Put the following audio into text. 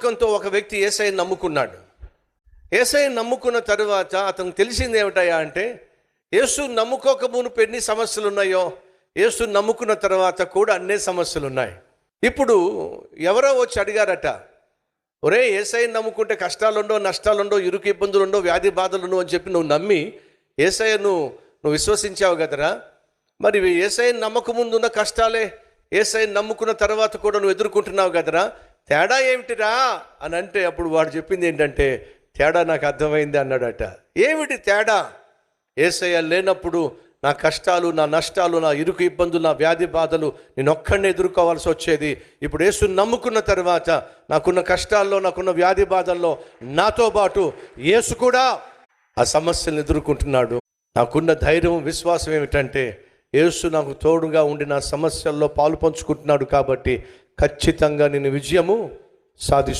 నమ్మకంతో ఒక వ్యక్తి యేసయ్యను నమ్ముకున్నాడు. యేసయ్యను నమ్ముకున్న తరువాత అతనికి తెలిసింది ఏమిటయ్యా అంటే, యేసు నమ్ముకోక మునుపు ఎన్ని సమస్యలు ఉన్నాయో, యేసు నమ్ముకున్న తర్వాత కూడా అన్నే సమస్యలు ఉన్నాయి. ఇప్పుడు ఎవరో వచ్చి అడిగారట, ఒరే యేసయ్యను నమ్ముకుంటే కష్టాలుండో, నష్టాలుండో, ఇరుకు ఇబ్బందులుండో, వ్యాధి బాధలుండో అని చెప్పి నువ్వు నమ్మి యేసయ్యను నువ్వు విశ్వసించావు కదరా, మరి యేసయ్యను నమ్మక ముందు ఉన్న కష్టాలే యేసయ్యను నమ్ముకున్న తర్వాత కూడా నువ్వు ఎదుర్కొంటున్నావు కదరా, తేడా ఏమిటిరా అని అంటే, అప్పుడు వాడు చెప్పింది ఏంటంటే, తేడా నాకు అర్థమైంది అన్నాడట. ఏమిటి తేడా? యేసయ్య లేనప్పుడు నా కష్టాలు, నా నష్టాలు, నా ఇరుకు ఇబ్బందులు, నా వ్యాధి బాధలు నేను ఒక్కడినే ఎదుర్కోవాల్సి వచ్చేది. ఇప్పుడు యేసుని నమ్ముకున్న తర్వాత నాకున్న కష్టాల్లో, నాకున్న వ్యాధి బాధల్లో నాతో పాటు యేసు కూడా ఆ సమస్యలను ఎదుర్కొంటున్నాడు. నాకున్న ధైర్యం, విశ్వాసం ఏమిటంటే, యేసు నాకు తోడుగా ఉండి నా సమస్యల్లో పాలు పంచుకుంటున్నాడు కాబట్టి ఖచ్చితంగా నేను విజయము సాధిస్తాను.